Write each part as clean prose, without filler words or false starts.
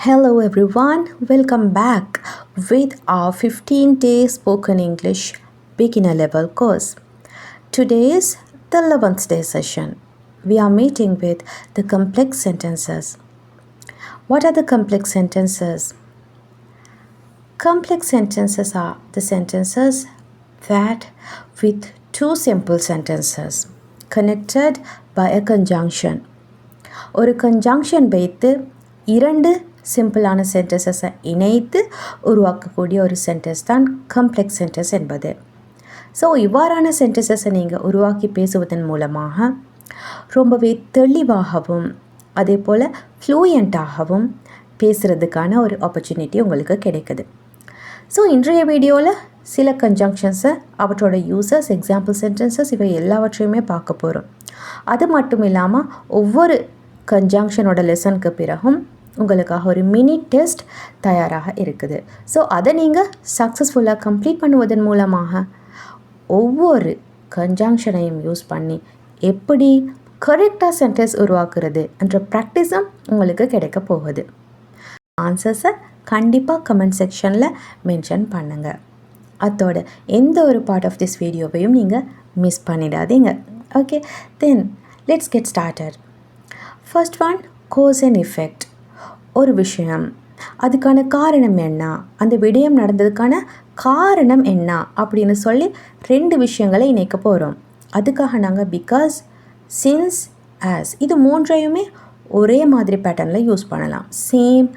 Hello everyone, welcome back with our 15-day spoken English beginner level course. Today is the 11th day session. We are meeting with the complex sentences. What are the complex sentences? Complex sentences are the sentences that with two simple sentences connected by a conjunction. ஒரு conjunction வைத்து இரண்டு சிம்பிளான சென்டென்சஸை இணைத்து உருவாக்கக்கூடிய ஒரு sentence தான் complex sentence என்பது. So இவ்வாறான சென்டென்சஸை நீங்கள் உருவாக்கி பேசுவதன் மூலமாக ரொம்பவே தெளிவாகவும் அதே போல் ஃப்ளூயண்ட்டாகவும் பேசுகிறதுக்கான ஒரு ஆப்பர்ச்சுனிட்டி உங்களுக்கு கிடைக்குது. ஸோ இன்றைய வீடியோவில் சில கன்ஜங்ஷன்ஸை அவற்றோட யூசர்ஸ் எக்ஸாம்பிள் சென்டென்சஸ் இவை எல்லாவற்றையுமே பார்க்க போகிறோம். அது மட்டும் இல்லாமல் ஒவ்வொரு கன்ஜங்ஷனோட லெசனுக்கு பிறகும் உங்களுக்காக ஒரு மினி டெஸ்ட் தயாராக இருக்குது. ஸோ அதை நீங்கள் சக்ஸஸ்ஃபுல்லாக கம்ப்ளீட் பண்ணுவதன் மூலமாக ஒவ்வொரு கன்ஜங்ஷனையும் யூஸ் பண்ணி எப்படி கரெக்டாக சென்டென்ஸ் உருவாக்குறது என்ற ப்ராக்டிஸும் உங்களுக்கு கிடைக்க போகுது. ஆன்சர்ஸை கண்டிப்பாக கமெண்ட் செக்ஷனில் மென்ஷன் பண்ணுங்கள். அதோட எந்த ஒரு பார்ட் ஆஃப் திஸ் வீடியோவையும் நீங்கள் மிஸ் பண்ணிடாதீங்க. Okay, then let's get started. First one, goes and effect. ஒரு விஷயம், அதுக்கான காரணம் என்ன, அந்த விடயம் நடந்ததுக்கான காரணம் என்ன அப்படின்னு சொல்லி ரெண்டு விஷயங்களை இணைக்க போகிறோம். அதுக்காக நாங்கள் பிகாஸ், சின்ஸ், ஆஸ் இது மூன்றையுமே ஒரே மாதிரி பேட்டர்னில் யூஸ் பண்ணலாம். சேம்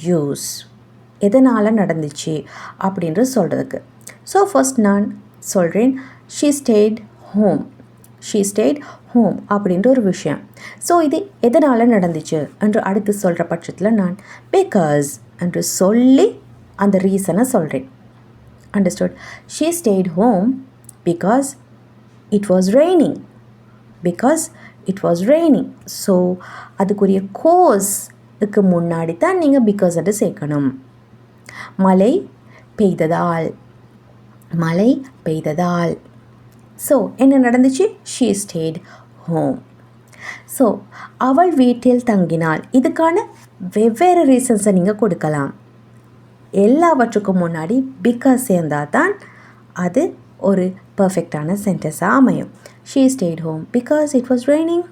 யூஸ், எதனால் நடந்துச்சு அப்படின்றது சொல்கிறதுக்கு. ஸோ ஃபர்ஸ்ட் நான் சொல்கிறேன், she stayed home. She stayed home அப்படின்ற ஒரு விஷயம். ஸோ இது எதனால் நடந்துச்சு என்று அடுத்து சொல்கிற பட்சத்தில் நான் பிகாஸ் என்று சொல்லி அந்த ரீசனை சொல்கிறேன். Understood? She stayed home because it was raining. Because it was raining. So அதுக்குரிய கோஸ்க்கு முன்னாடி தான் நீங்கள் பிகாஸ் என்று சேர்க்கணும். மழை பெய்ததால். மழை பெய்ததால். ஸோ என்ன நடந்துச்சு? She stayed home. ஸோ அவள் வீட்டில் தங்கினாள். இதுக்கான வெவ்வேறு ரீசன்ஸை நீங்கள் கொடுக்கலாம். எல்லாவற்றுக்கும் முன்னாடி பிகாஸ் சேர்ந்தால் தான் அது ஒரு பர்ஃபெக்டான சென்டென்ஸாக அமையும். She stayed home because it was raining.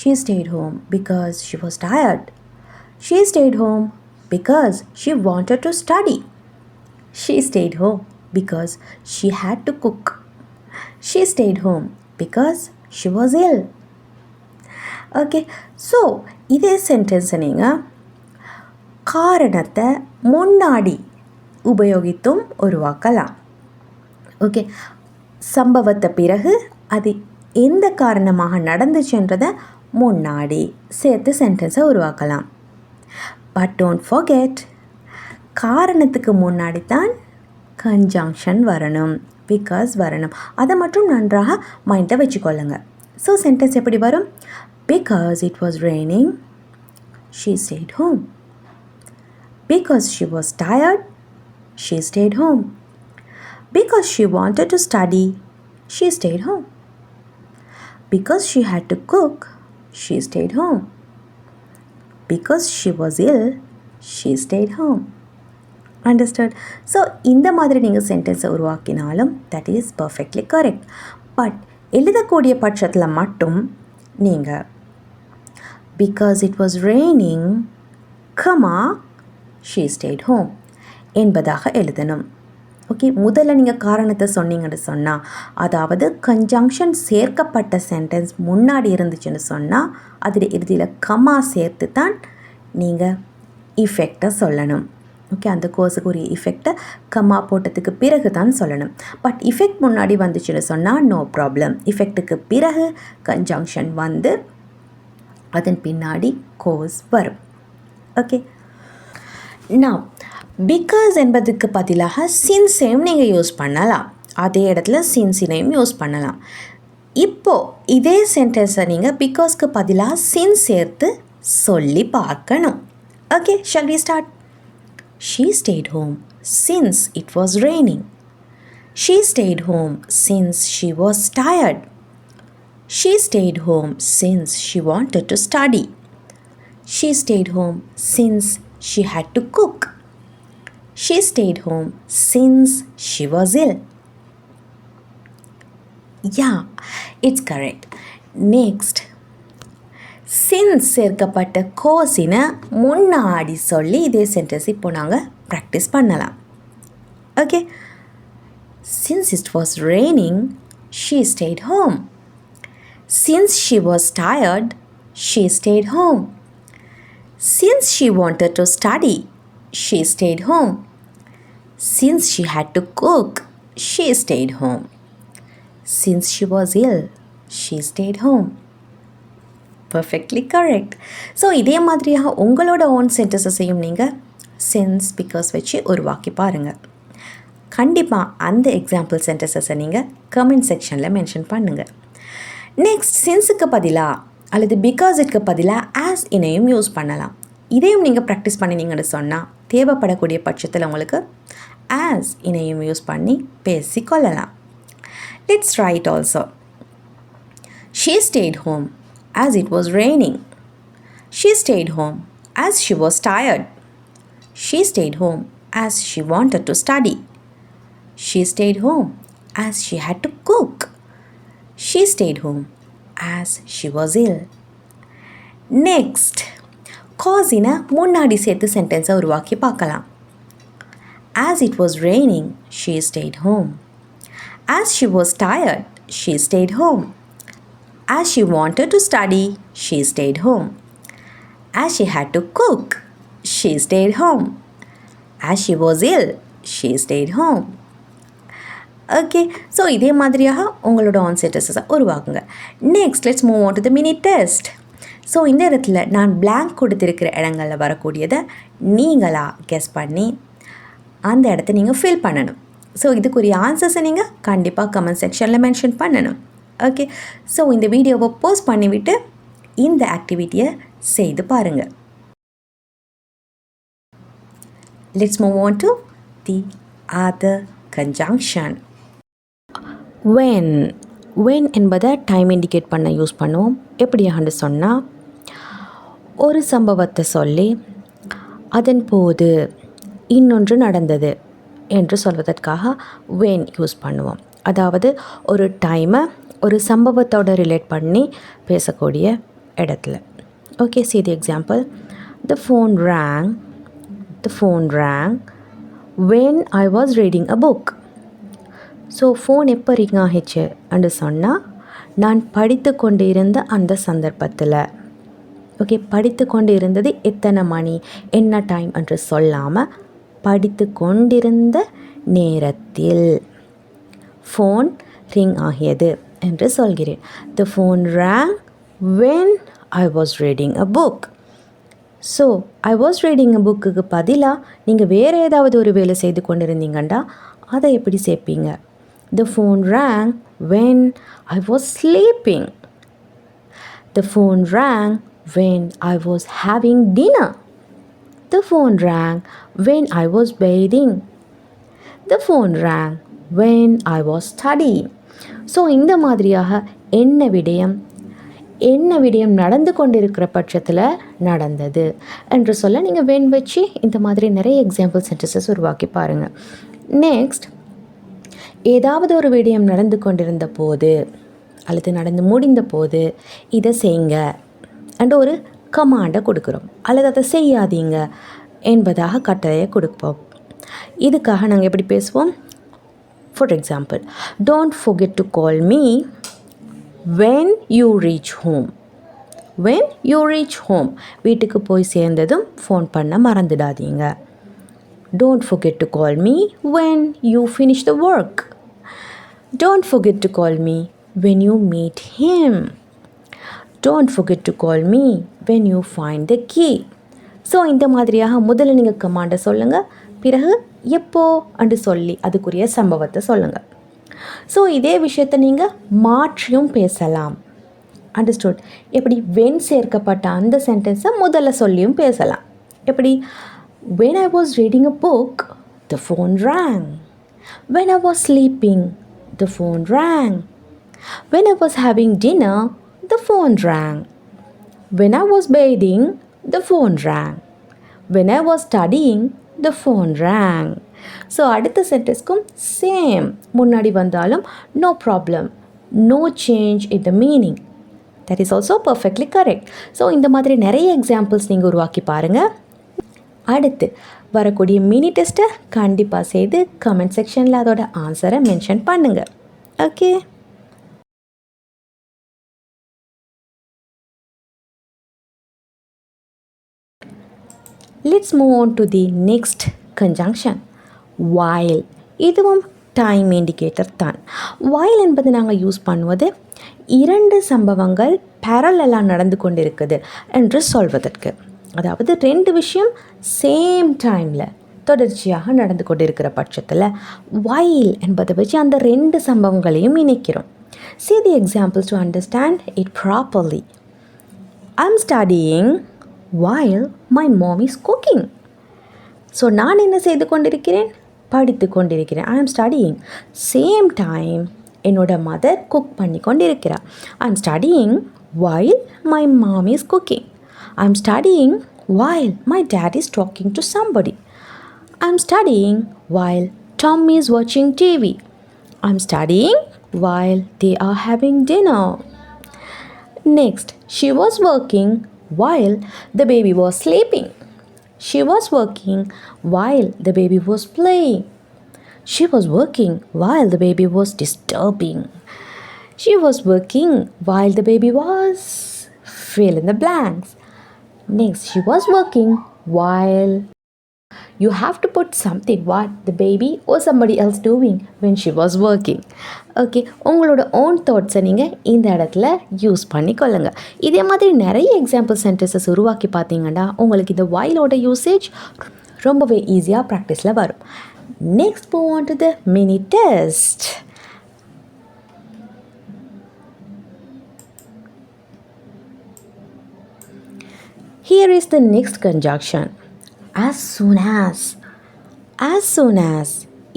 She stayed home because she was tired. She stayed home because she wanted to study. She stayed home because she had to cook. She stayed home because she was ill. Okay, so இதே சென்டென்ஸை நீங்கள் காரணத்தை முன்னாடி உபயோகித்தும் உருவாக்கலாம். Okay, சம்பவத்தை பிறகு அது எந்த காரணமாக நடந்துச்சுன்றதை முன்னாடி சேர்த்து சென்டென்ஸை உருவாக்கலாம். பட் டோன்ட் ஃபர்கெட், காரணத்துக்கு முன்னாடி தான் கன்ஜங்ஷன் வரணும், பிகாஸ் வரணும். அதை மட்டும் நன்றாக மைண்டில் வச்சுக்கொள்ளுங்க. ஸோ சென்டென்ஸ் எப்படி வரும்? Because it was raining she stayed home. Because she was tired she stayed home. Because she wanted to study she stayed home. Because she had to cook she stayed home. Because she was ill she stayed home. Understand? So இந்த மாதிரி நீங்கள் சென்டென்ஸை உருவாக்கினாலும் that is perfectly correct. But எழுதக்கூடிய பட்சத்தில் மட்டும் நீங்கள் because it was raining comma she stayed home என்பதாக எழுதணும். ஓகே, முதல்ல நீங்கள் காரணத்தை சொன்னீங்கன்னு சொன்னால், அதாவது கன்ஜங்ஷன் சேர்க்கப்பட்ட சென்டென்ஸ் முன்னாடி இருந்துச்சுன்னு சொன்னால் அதில் இறுதியில் கமா சேர்த்து தான் நீங்கள் இஃபெக்டை சொல்லணும். ஓகே, அந்த கோர்ஸுக்கு ஒரு இஃபெக்டை கம்மா போட்டதுக்கு பிறகு தான் சொல்லணும். பட் இஃபெக்ட் முன்னாடி வந்துச்சுன்னு சொன்னால் நோ ப்ராப்ளம். இஃபெக்ட்டுக்கு பிறகு கன்ஜங்ஷன் வந்து அதன் பின்னாடி கோர்ஸ் வரும். ஓகே, நான் பிகாஸ் என்பதுக்கு பதிலாக சின்ஸையும் நீங்கள் யூஸ் பண்ணலாம். அதே இடத்துல சின்ஸினையும் யூஸ் பண்ணலாம். இப்போது இதே சென்டென்ஸை நீங்கள் பிகாஸ்க்கு பதிலாக சின்ஸ் சேர்த்து சொல்லி பார்க்கணும். Okay, shall we start? She stayed home since it was raining. She stayed home since she was tired. She stayed home since she wanted to study. She stayed home since she had to cook. She stayed home since she was ill. Yeah, it's correct. Next, since சேர்க்கப்பட்ட கோஸினை முன்னாடி சொல்லி இதே sentence இப்போ நாங்கள் practice பண்ணலாம். Okay, since it was raining, she stayed home. Since she was tired, she stayed home. Since she wanted to study, she stayed home. Since she had to cook, she stayed home. Since she was ill, she stayed home. Perfectly correct. So இதே மாதிரியாக உங்களோட own சென்டென்ஸஸையும் நீங்கள் since because வச்சு உருவாக்கி பாருங்கள். கண்டிப்பாக அந்த example சென்டென்ஸஸை நீங்கள் கமெண்ட் செக்ஷனில் மென்ஷன் பண்ணுங்கள். நெக்ஸ்ட், சின்ஸுக்கு பதிலாக அல்லது பிகாஸுக்கு பதிலாக ஆஸ் இனையும் யூஸ் பண்ணலாம். இதையும் நீங்கள் ப்ராக்டிஸ் பண்ணினீங்கன்னு சொன்னால் தேவைப்படக்கூடிய பட்சத்தில் உங்களுக்கு ஆஸ் இனையும் யூஸ் பண்ணி பேசிக்கொள்ளலாம். Let's try it also. She stayed home as it was raining. She stayed home as she was tired. She stayed home as she wanted to study. She stayed home as she had to cook. She stayed home as she was ill. Next, காஸினை முன்னாடி சேர்த்து சென்டென்ஸை உருவாக்கி பார்க்கலாம். As it was raining, she stayed home. As she was tired, she stayed home. As she wanted to study, she stayed home. As she had to cook, she stayed home. As she was ill, she stayed home. Okay, so இதே மாதிரியாக உங்களோட own சென்டென்ஸஸை உருவாக்குங்க. Next, let's move on to the mini test. So இந்த இடத்துல நான் blank கொடுத்துருக்கிற இடங்களில் வரக்கூடியதை நீங்களாக கெஸ் பண்ணி அந்த இடத்த நீங்கள் ஃபில் பண்ணணும். ஸோ இதுக்குரிய ஆன்சர்ஸை நீங்கள் கண்டிப்பாக கமெண்ட் செக்ஷனில் மென்ஷன் பண்ணணும். ஓகே, ஸோ இந்த வீடியோவை போஸ்ட் பண்ணிவிட்டு இந்த ஆக்டிவிட்டியை செய்து பாருங்கள். Let's move on to the other conjunction. when என்பதை டைம் இண்டிகேட் பண்ண யூஸ் பண்ணுவோம். எப்படியான்னு சொன்னால், ஒரு சம்பவத்தை சொல்லி அதன் போது இன்னொன்று நடந்தது என்று சொல்வதற்காக when யூஸ் பண்ணுவோம். அதாவது ஒரு டைமை ஒரு சம்பவத்தோடு ரிலேட் பண்ணி பேசக்கூடிய இடத்துல. Okay, see the example. The phone rang when I was reading a book. So phone எப்போ ரிங் ஆகிச்சு என்று சொன்னால் நான் படித்து கொண்டு இருந்த அந்த சந்தர்ப்பத்தில். ஓகே, படித்து கொண்டு இருந்தது எத்தனை மணி என்ன டைம் என்று சொல்லாமல் படித்து கொண்டிருந்த நேரத்தில் ஃபோன் ரிங் ஆகியது என்று சொல்கிறேன். The phone rang when I was reading a book. So I was reading a bookக்கு பதிலாக நீங்கள் வேறு ஏதாவது ஒரு வேலை செய்து கொண்டிருந்தீங்கண்டா அதை எப்படி சேர்ப்பீங்க? The phone rang when I was sleeping. The phone rang when I was having dinner. The phone rang when I was bathing. The phone rang when I was studying. So இந்த மாதிரியாக என்ன விடயம் நடந்து கொண்டிருக்கிற பட்சத்தில் நடந்தது என்று சொல்ல நீங்கள் when வச்சு இந்த மாதிரி நிறைய எக்ஸாம்பிள் சென்டென்சஸ் உருவாக்கி பாருங்கள். நெக்ஸ்ட், ஏதாவது ஒரு விடயம் நடந்து கொண்டிருந்த போது அல்லது நடந்து முடிந்த போது இதை செய்யுங்க அண்ட் ஒரு கமாண்டை கொடுக்குறோம், அல்லது அதை செய்யாதீங்க என்பதாக கட்டளையை கொடுப்போம். இதுக்காக நாங்கள் எப்படி பேசுவோம்? For example, don't forget to call me when you reach home. when you reach home, வீட்டுக்கு போய் சேர்ந்ததும் ஃபோன் பண்ண மறந்துடாதீங்க. Don't forget to call me when you finish the work. Don't forget to call me when you meet him. Don't forget to call me when you find the key. So இந்த மாதிரியாக முதல்ல நீங்கள் கமாண்டை சொல்லுங்கள், பிறகு எப்போ அண்டு சொல்லி அதுக்குரிய சம்பவத்தை சொல்லுங்கள். ஸோ இதே விஷயத்தை நீங்கள் மாற்றியும் பேசலாம். அண்டர்ஸ்டுட்? எப்படி when சேர்க்கப்பட்ட அந்த சென்டென்ஸை முதல்ல சொல்லியும் பேசலாம். எப்படி? When I was reading a book, the phone rang. When I was sleeping, the phone rang. When I was having dinner, the phone rang. When I was bathing, the phone rang. when I was studying the phone rang. So அடுத்த சென்டென்ஸ்க்கும் same, முன்னாடி வந்தாலும் no problem, no change in the meaning. That is also perfectly correct. So இந்த மாதிரி நிறைய examples நீங்கள் உருவாக்கி பாருங்கள். அடுத்து வரக்கூடிய மினி டெஸ்ட்டை கண்டிப்பாக செய்து கமெண்ட் செக்ஷனில் அதோட ஆன்சரை மென்ஷன் பண்ணுங்கள். Okay, let's move on to the next conjunction, while. இதுவும் டைம் இண்டிகேட்டர் தான். while என்பது நாங்கள் யூஸ் பண்ணுவது இரண்டு சம்பவங்கள் பேரலாக நடந்து கொண்டிருக்குது என்று சொல்வதற்கு. அதாவது ரெண்டு விஷயம் சேம் டைமில் தொடர்ச்சியாக நடந்து கொண்டிருக்கிற பட்சத்தில் while என்பதை வச்சு அந்த ரெண்டு சம்பவங்களையும் இணைக்கிறோம். See the examples to understand it properly. I'm studying while my mom is cooking. So நான் என்ன செய்து கொண்டிருக்கிறேன்? படித்து கொண்டிருக்கிறேன். I am studying. Same time என்னோட மதர் குக் பண்ணி கொண்டிருக்கிறார். I am studying while my mom is cooking. I am studying while my dad is talking to somebody. I am studying while Tom is watching TV. I am studying while they are having dinner. Next, she was working while the baby was sleeping. She was working while the baby was playing. She was working while the baby was disturbing. She was working while the baby was fill in the blanks. Next, she was working while. You have to put something what the baby or somebody else doing when she was working. Okay, உங்களோட own தாட்ஸை நீங்கள் இந்த இடத்துல use பண்ணிக்கொள்ளுங்க. இதே மாதிரி நிறைய example sentences உருவாக்கி பார்த்தீங்கன்னா உங்களுக்கு இந்த whileோட யூசேஜ் ரொம்பவே ஈஸியாக ப்ராக்டிஸில் வரும். Next move on to the mini test. Here is the next conjunction, as soon as. As soon as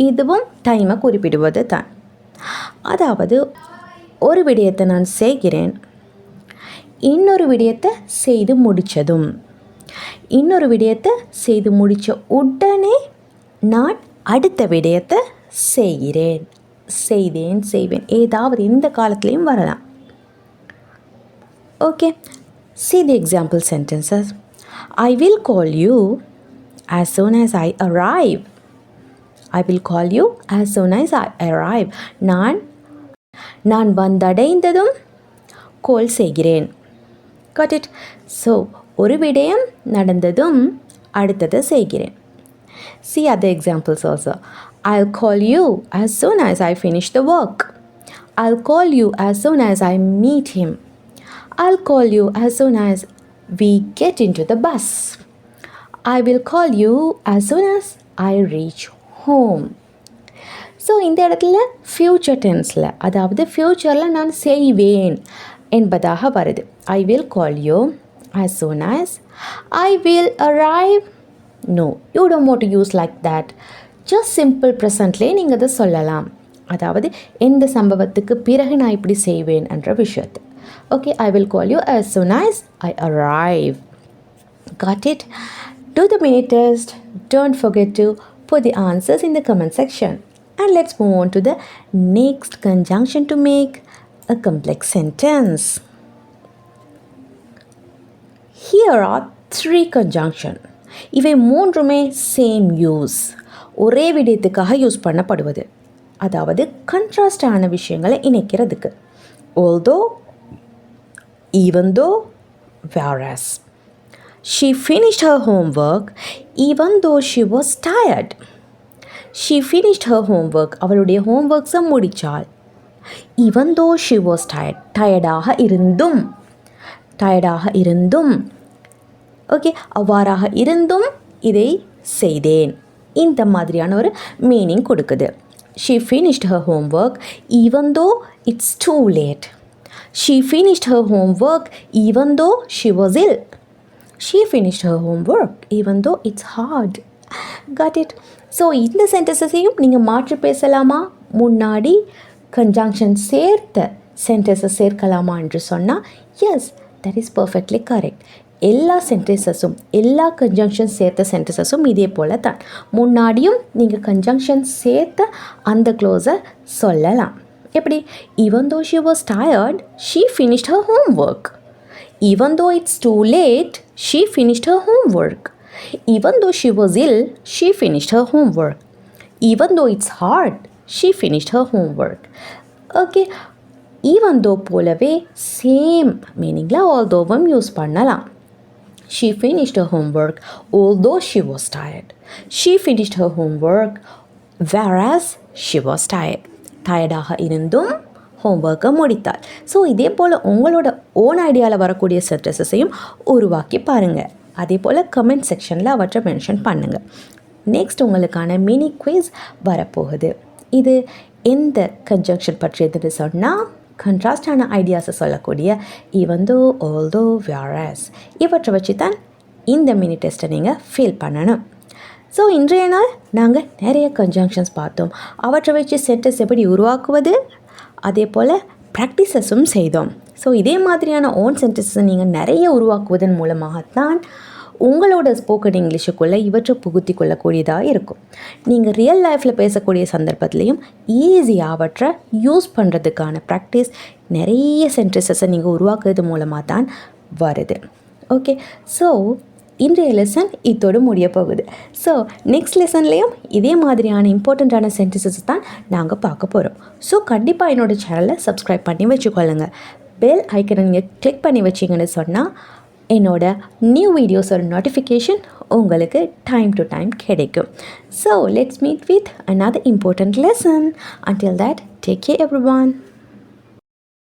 இதுவும் டைமை குறிப்பிடுவது தான். அதாவது ஒரு விடயத்தை நான் செய்கிறேன், இன்னொரு விடயத்தை செய்து முடித்ததும், இன்னொரு விடயத்தை செய்து முடித்த உடனே நான் அடுத்த விடயத்தை செய்கிறேன், செய்தேன், செய்வேன், ஏதாவது இந்த காலத்துலேயும் வரலாம். Okay, see the example sentences. I will call you as soon as I arrive. I will call you as soon as I arrive. நான் வந்தடைந்ததும் கால் செய்கிறேன். Got it? So ஒரு விடயம் நடந்ததும் அடுத்தது செய்கிறேன். See other examples also. I'll call you as soon as I finish the work. I'll call you as soon as I meet him. I'll call you as soon as we get into the bus. I will call you as soon as I reach home. So இந்த இடத்துல future டென்ஸில், அதாவது ஃப்யூச்சரில் நான் செய்வேன் என்பதாக வருது. I will call you as soon as. I will arrive. No, you don't want to use like that. Just simple presentலே நீங்கள் அதை சொல்லலாம். அதாவது எந்த சம்பவத்துக்கு பிறகு நான் இப்படி செய்வேன் என்ற விஷயத்தை. Okay, I will call you as soon as I arrive. Got it? Do the mini test. Don't forget to put the answers in the comment section. And let's move on to the next conjunction to make a complex sentence. Here are 3 conjunctions. இவை மூன்றுமே same use, ஒரே விடயத்துக்காக use பண்ணப்படுவது. அதாவது கண்ட்ராஸ்டான விஷயங்களை இணைக்கிறதுக்கு. although, even though, whereas. She finished her homework even though she was tired. She finished her homework. அவளுடைய ஹோம்ஒர்க்ஸை முடித்தாள். even though she was tired. டயர்டாக இருந்தும். Okay, அவ்வாறாக இருந்தும் இதை செய்தேன். இந்த மாதிரியான ஒரு மீனிங் கொடுக்குது. She finished her homework even though it's too late. She finished her homework even though she was ill. She finished her homework even though it's hard. Got it? So இந்த சென்டென்ஸையும் நீங்கள் மாற்றி பேசலாமா, முன்னாடி கன்ஜங்ஷன் சேர்த்த சென்டென்ஸை சேர்க்கலாமா என்று சொன்னால் S, that is perfectly correct. எல்லா சென்டென்சஸும் எல்லா கன்ஜங்ஷன் சேர்த்த சென்டென்சஸும் இதே போல் தான். முன்னாடியும் நீங்கள் கன்ஜங்ஷன் சேர்த்த அந்த க்ளோஸை சொல்லலாம். எப்படி? even though she was tired, she finished her homework. Even though it's too late, she finished her homework. Even though she was ill, she finished her homework. Even though it's hard, she finished her homework. Okay, even though போலவே same மீனிங்கில் although use பண்ணலாம். She finished her homework although she was tired. She finished her homework whereas she was tired. டயர்டாக இருந்தும் ஹோம்ஒர்க்கை முடித்தாள். So இதே போல் உங்களோட own ஐடியாவில் வரக்கூடிய சென்டென்சஸையும் உருவாக்கி பாருங்கள். அதே போல் கமெண்ட் செக்ஷனில் அவற்றை மென்ஷன் பண்ணுங்கள். நெக்ஸ்ட் உங்களுக்கான மினி குவிஸ் வரப்போகுது. இது எந்த கன்ஜங்ஷன் பற்றியதுன்னு சொன்னால் கண்ட்ராஸ்டான ஐடியாஸை சொல்லக்கூடிய even though, although, whereas இவற்றை வச்சு தான் இந்த மினி டெஸ்ட்டை நீங்கள் ஃபீல் பண்ணணும். ஸோ இன்றைய நாள் நாங்கள் நிறைய கன்ஜங்ஷன்ஸ் பார்த்தோம். அவற்றை வச்சு சென்டென்ஸ் எப்படி உருவாக்குவது, அதே போல் ப்ராக்டிசஸும் செய்தோம். ஸோ இதே மாதிரியான ஓன் சென்டென்ஸை நீங்கள் நிறைய உருவாக்குவதன் மூலமாகத்தான் உங்களோட ஸ்போக்கன் இங்கிலீஷுக்குள்ளே இவற்றை புகுத்தி கொள்ளக்கூடியதாக இருக்கும். நீங்கள் ரியல் லைஃப்பில் பேசக்கூடிய சந்தர்ப்பத்துலேயும் ஈஸியாக அவற்றை யூஸ் பண்ணுறதுக்கான ப்ராக்டிஸ் நிறைய சென்டென்சஸை நீங்கள் உருவாக்குறது மூலமாக தான் வருது. ஓகே, ஸோ இன்றைய லெசன் இதோடு முடிய போகுது. ஸோ நெக்ஸ்ட் லெசன்லேயும் இதே மாதிரியான இம்பார்ட்டண்ட்டான சென்டென்சஸ் தான் நாங்கள் பார்க்க போகிறோம். ஸோ கண்டிப்பாக என்னோடய சேனலை சப்ஸ்கிரைப் பண்ணி வச்சுக்கொள்ளுங்கள். பெல் ஐக்கனை நீங்கள் கிளிக் பண்ணி வச்சிங்கன்னு சொன்னால் என்னோட நியூ வீடியோஸோட நோட்டிஃபிகேஷன் உங்களுக்கு டைம் டு டைம் கிடைக்கும். So let's meet with another important lesson. Until that, take care everyone.